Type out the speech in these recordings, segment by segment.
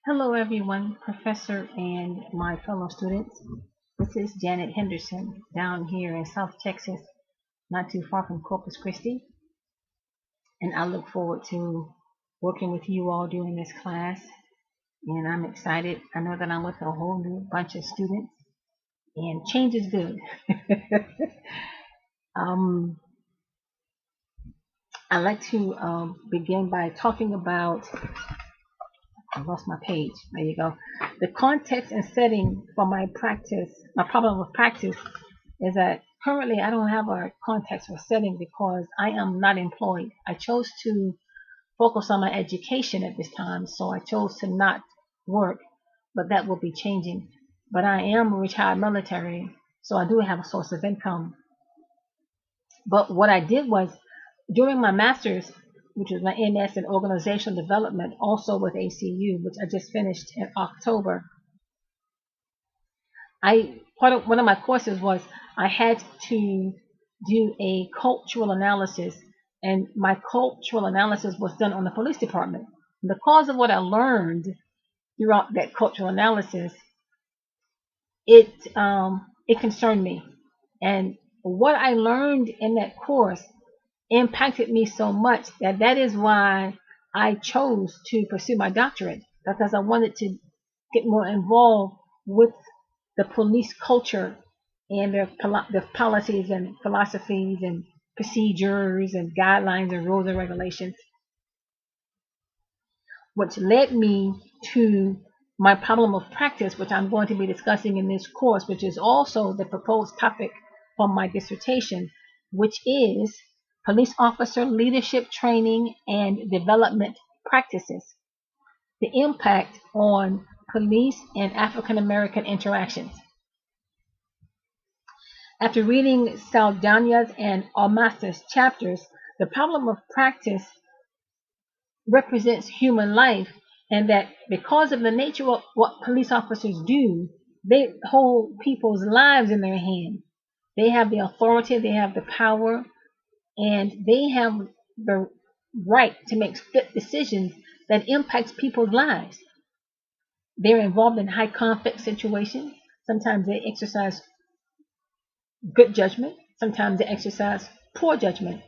Hello, everyone, Professor and my fellow students. This is Janet Henderson down here in South Texas, not too far from Corpus Christi. And I look forward to working with you all during this class. And I'm excited. I know that I'm with a whole new bunch of students, and change is good. um, I'd like to begin by talking about. I lost my page. There you go. The context and setting for my practice, my problem with practice is that currently I don't have a context or setting because I am not employed. I chose to focus on my education at this time, so I chose to not work, but that will be changing. But I am retired military, so I do have a source of income. But what I did was during my master's, which was my MS in organizational development, also with ACU, which I just finished in October. One of my courses was I had to do a cultural analysis, and my cultural analysis was done on the police department. And because of what I learned throughout that cultural analysis, it it concerned me, and what I learned in that course impacted me so much that that is why I chose to pursue my doctorate, because I wanted to get more involved with the police culture and their policies and philosophies and procedures and guidelines and rules and regulations, which led me to my problem of practice, which I'm going to be discussing in this course, which is also the proposed topic for my dissertation, which is police officer leadership training and development practices, the impact on police and African American interactions. After reading Saldana's and Almaster's chapters, the problem of practice represents human life, and that because of the nature of what police officers do, they hold people's lives in their hand. They have the authority, they have the power, and they have the right to make split decisions that impacts people's lives. They're involved in high conflict situations. Sometimes they exercise good judgment. Sometimes they exercise poor judgment.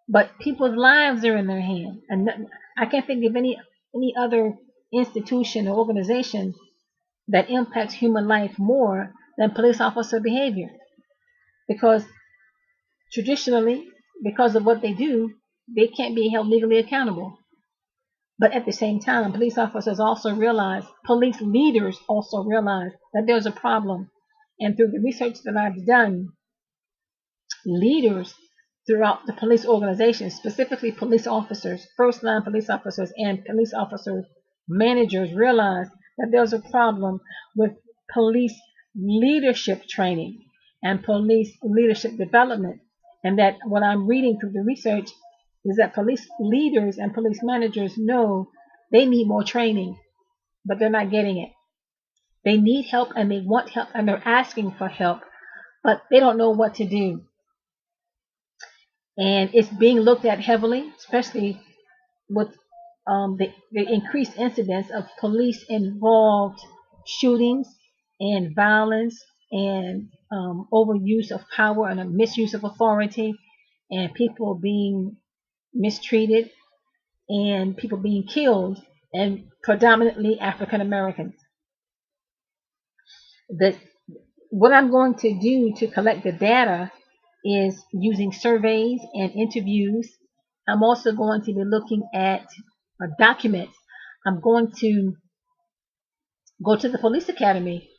But people's lives are in their hand, and I can't think of any other institution or organization that impacts human life more than police officer behavior. Because traditionally, because of what they do, they can't be held legally accountable. But at the same time, police officers also realize, police leaders also realize that there's a problem. And through the research that I've done, leaders throughout the police organization, specifically police officers, first line police officers, and police officer managers, realize that there's a problem with police leadership training and police leadership development. And that what I'm reading through the research is that police leaders and police managers know they need more training, but they're not getting it. They need help and they want help and they're asking for help, but they don't know what to do. And it's being looked at heavily, especially with the increased incidence of police involved shootings and violence and overuse of power and a misuse of authority and people being mistreated and people being killed, and predominantly African Americans. The What I'm going to do to collect the data is using surveys and interviews. I'm also going to be looking at documents. I'm going to go to the police academy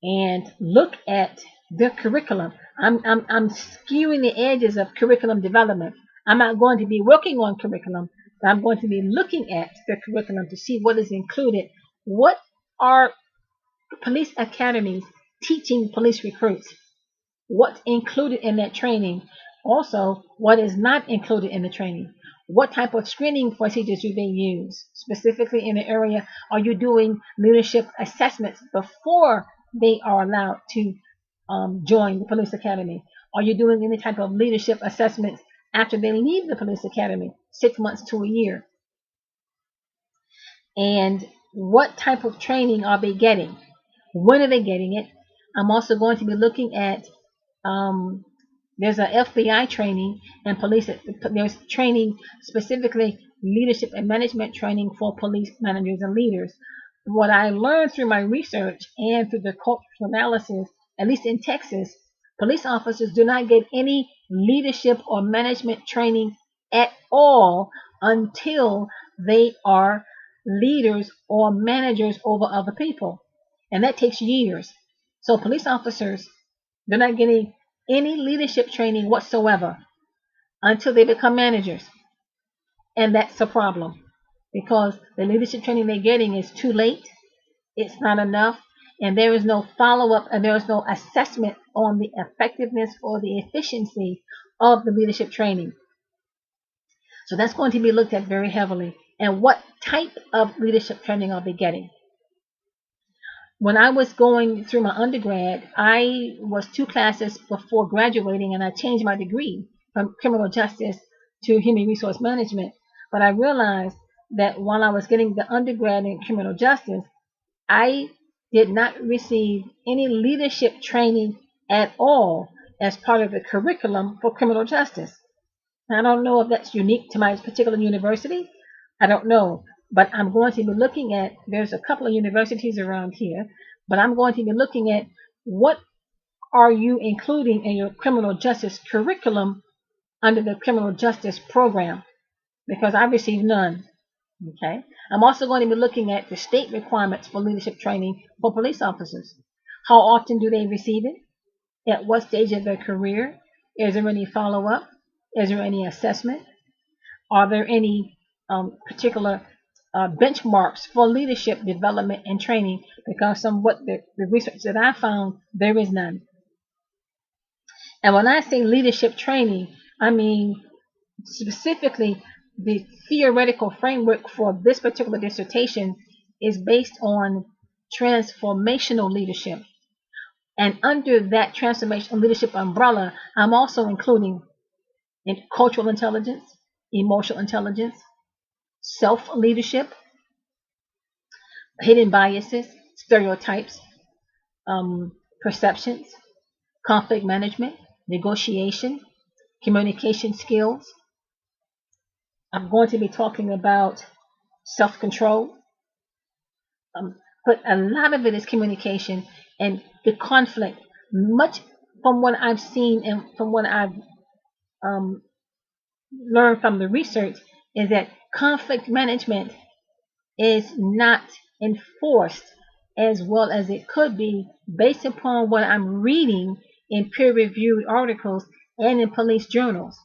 and look at their curriculum. I'm skewing the edges of curriculum development. I'm not going to be working on curriculum, but I'm going to be looking at their curriculum to see what is included. What are police academies teaching police recruits? What's included in that training? Also, what is not included in the training? What type of screening procedures do they use? Specifically in the area, are you doing leadership assessments before they are allowed to join the police academy? Are you doing any type of leadership assessments after they leave the police academy, 6 months to a year? And what type of training are they getting? When are they getting it? I'm also going to be looking at there's a FBI training and police. There's training specifically leadership and management training for police managers and leaders. What I learned through my research and through the cultural analysis, at least in Texas, police officers do not get any leadership or management training at all until they are leaders or managers over other people. And that takes years. So police officers, they're not getting any leadership training whatsoever until they become managers. And that's a problem because the leadership training they're getting is too late. It's not enough. And there is no follow-up and there is no assessment on the effectiveness or the efficiency of the leadership training. So that's going to be looked at very heavily. And what type of leadership training are they getting? When I was going through my undergrad, I was 2 classes before graduating and I changed my degree from criminal justice to human resource management. But I realized that while I was getting the undergrad in criminal justice, I did not receive any leadership training at all as part of the curriculum for criminal justice. I don't know if that's unique to my particular university. I don't know. But I'm going to be looking at, there's a couple of universities around here, but I'm going to be looking at what are you including in your criminal justice curriculum under the criminal justice program, because I received none. Okay. I'm also going to be looking at the state requirements for leadership training for police officers. How often do they receive it? At what stage of their career? Is there any follow-up? Is there any assessment? Are there any particular benchmarks for leadership development and training? Because somewhat the research that I found, there is none. And when I say leadership training, I mean specifically the theoretical framework for this particular dissertation is based on transformational leadership. And under that transformational leadership umbrella, I'm also including cultural intelligence, emotional intelligence, self-leadership, hidden biases, stereotypes, perceptions, conflict management, negotiation, communication skills. I'm going to be talking about self-control, but a lot of it is communication and the conflict. Much from what I've seen and from what I've learned from the research is that conflict management is not enforced as well as it could be based upon what I'm reading in peer-reviewed articles and in police journals.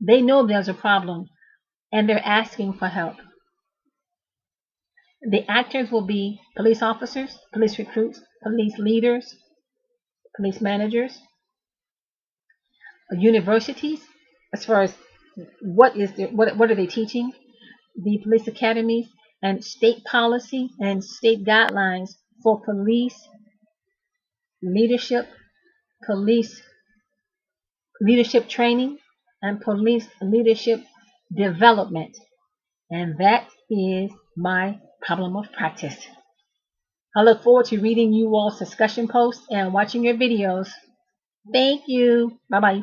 They know there's a problem and they're asking for help. The actors will be police officers, police recruits, police leaders, police managers, universities, as far as what are they teaching, the police academies, and state policy and state guidelines for police leadership training, and police leadership development. And that is my problem of practice. I look forward to reading you all's discussion posts and watching your videos. Thank you. Bye-bye.